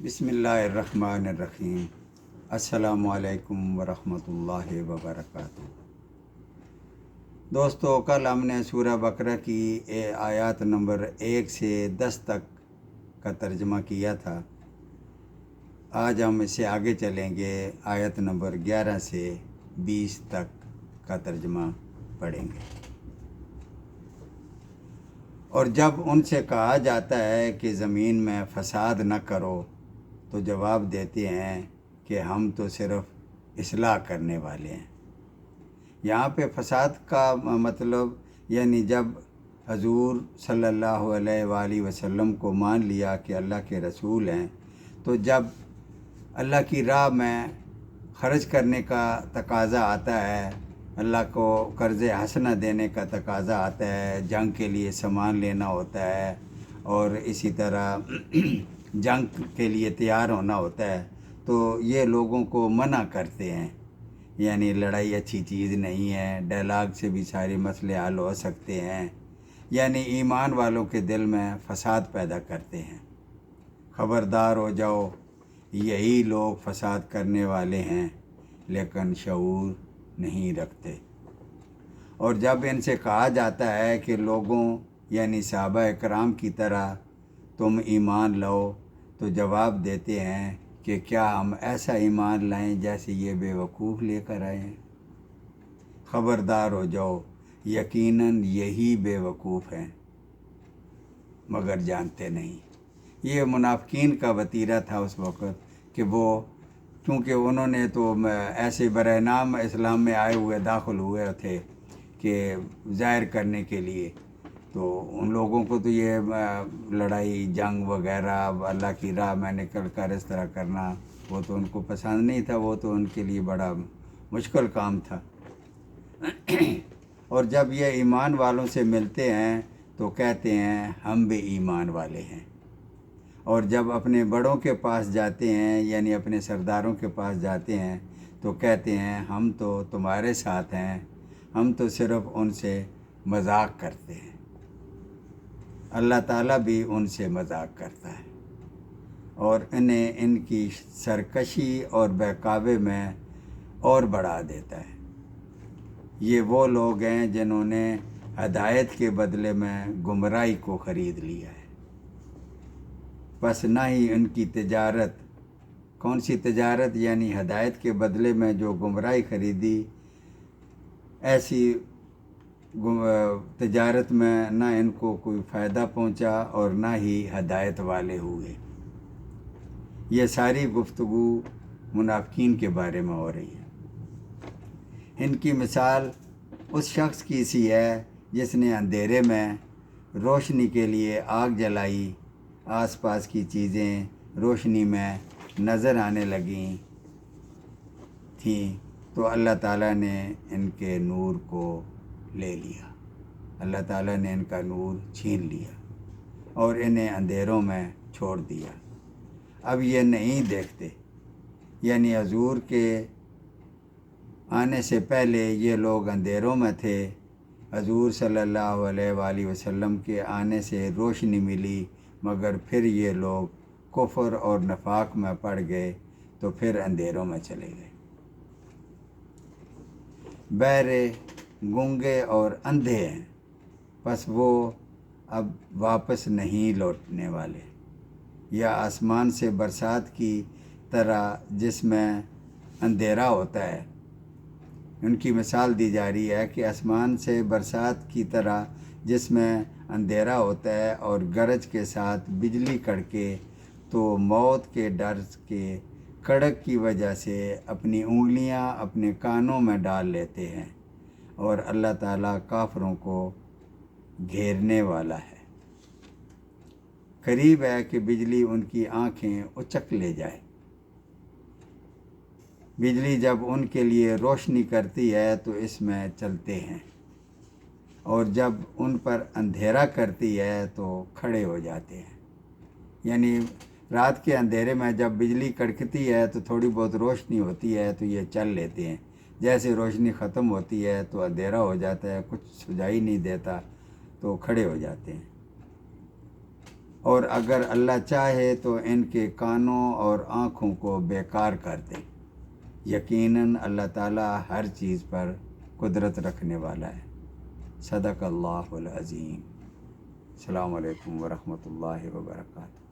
بسم اللہ الرحمن الرحیم۔ السلام علیکم ورحمۃ اللہ وبرکاتہ۔ دوستو، کل ہم نے سورہ بقرہ کی آیات نمبر 1 سے 10 تک کا ترجمہ کیا تھا۔ آج ہم اس سے آگے چلیں گے، آیت نمبر 11 سے 20 تک کا ترجمہ پڑھیں گے۔ اور جب ان سے کہا جاتا ہے کہ زمین میں فساد نہ کرو تو جواب دیتے ہیں کہ ہم تو صرف اصلاح کرنے والے ہیں۔ یہاں پہ فساد کا مطلب یعنی جب حضور صلی اللہ علیہ وآلہ وسلم کو مان لیا کہ اللہ کے رسول ہیں، تو جب اللہ کی راہ میں خرچ کرنے کا تقاضا آتا ہے، اللہ کو قرض حسنہ دینے کا تقاضا آتا ہے، جنگ کے لیے سامان لینا ہوتا ہے اور اسی طرح جنگ کے لیے تیار ہونا ہوتا ہے، تو یہ لوگوں کو منع کرتے ہیں۔ یعنی لڑائی اچھی چیز نہیں ہے، ڈائلاگ سے بھی سارے مسئلے حل ہو سکتے ہیں، یعنی ایمان والوں کے دل میں فساد پیدا کرتے ہیں۔ خبردار ہو جاؤ، یہی لوگ فساد کرنے والے ہیں لیکن شعور نہیں رکھتے۔ اور جب ان سے کہا جاتا ہے کہ لوگوں یعنی صحابہ اکرام کی طرح تم ایمان لاؤ، تو جواب دیتے ہیں کہ کیا ہم ایسا ایمان لائیں جیسے یہ بے وقوف لے کر آئے ہیں؟ خبردار ہو جاؤ، یقیناً یہی بے وقوف ہیں مگر جانتے نہیں۔ یہ منافقین کا وتیرہ تھا اس وقت کہ وہ چونکہ انہوں نے تو ایسے برائے نام اسلام میں آئے ہوئے داخل ہوئے تھے کہ ظاہر کرنے کے لیے، تو ان لوگوں کو تو یہ لڑائی جنگ وغیرہ اللہ کی راہ میں نکل کر اس طرح کرنا وہ تو ان کو پسند نہیں تھا، وہ تو ان کے لیے بڑا مشکل کام تھا۔ اور جب یہ ایمان والوں سے ملتے ہیں تو کہتے ہیں ہم بھی ایمان والے ہیں، اور جب اپنے بڑوں کے پاس جاتے ہیں یعنی اپنے سرداروں کے پاس جاتے ہیں تو کہتے ہیں ہم تو تمہارے ساتھ ہیں، ہم تو صرف ان سے مذاق کرتے ہیں۔ اللہ تعالیٰ بھی ان سے مذاق کرتا ہے اور انہیں ان کی سرکشی اور بہکاوے میں اور بڑھا دیتا ہے۔ یہ وہ لوگ ہیں جنہوں نے ہدایت کے بدلے میں گمراہی کو خرید لیا ہے۔ بس نہ ہی ان کی تجارت، کون سی تجارت؟ یعنی ہدایت کے بدلے میں جو گمراہی خریدی، ایسی تجارت میں نہ ان کو کوئی فائدہ پہنچا اور نہ ہی ہدایت والے ہوئے۔ یہ ساری گفتگو منافقین کے بارے میں ہو رہی ہے۔ ان کی مثال اس شخص کی سی ہے جس نے اندھیرے میں روشنی کے لیے آگ جلائی، آس پاس کی چیزیں روشنی میں نظر آنے لگیں تھیں تو اللہ تعالیٰ نے ان کے نور کو لے لیا، اللہ تعالیٰ نے ان کا نور چھین لیا اور انہیں اندھیروں میں چھوڑ دیا۔ اب یہ نہیں دیکھتے، یعنی حضور کے آنے سے پہلے یہ لوگ اندھیروں میں تھے، حضور صلی اللہ علیہ وآلہ وسلم کے آنے سے روشنی ملی، مگر پھر یہ لوگ کفر اور نفاق میں پڑ گئے تو پھر اندھیروں میں چلے گئے۔ بہرے، گونگے اور اندھے ہیں، پس وہ اب واپس نہیں لوٹنے والے۔ یا آسمان سے برسات کی طرح جس میں اندھیرا ہوتا ہے، ان کی مثال دی جا رہی ہے کہ آسمان سے برسات کی طرح جس میں اندھیرا ہوتا ہے اور گرج کے ساتھ بجلی کڑکے تو موت کے ڈر کے کڑک کی وجہ سے اپنی انگلیاں اپنے کانوں میں ڈال لیتے ہیں، اور اللہ تعالیٰ کافروں کو گھیرنے والا ہے۔ قریب ہے کہ بجلی ان کی آنکھیں اچک لے جائے۔ بجلی جب ان کے لیے روشنی کرتی ہے تو اس میں چلتے ہیں، اور جب ان پر اندھیرا کرتی ہے تو کھڑے ہو جاتے ہیں۔ یعنی رات کے اندھیرے میں جب بجلی کڑکتی ہے تو تھوڑی بہت روشنی ہوتی ہے تو یہ چل لیتے ہیں، جیسے روشنی ختم ہوتی ہے تو اندھیرا ہو جاتا ہے، کچھ سجائی نہیں دیتا تو کھڑے ہو جاتے ہیں۔ اور اگر اللہ چاہے تو ان کے کانوں اور آنکھوں کو بیکار کر دے۔ یقیناً اللہ تعالیٰ ہر چیز پر قدرت رکھنے والا ہے۔ صدق اللہ العظیم۔ السلام علیکم ورحمۃ اللہ وبرکاتہ۔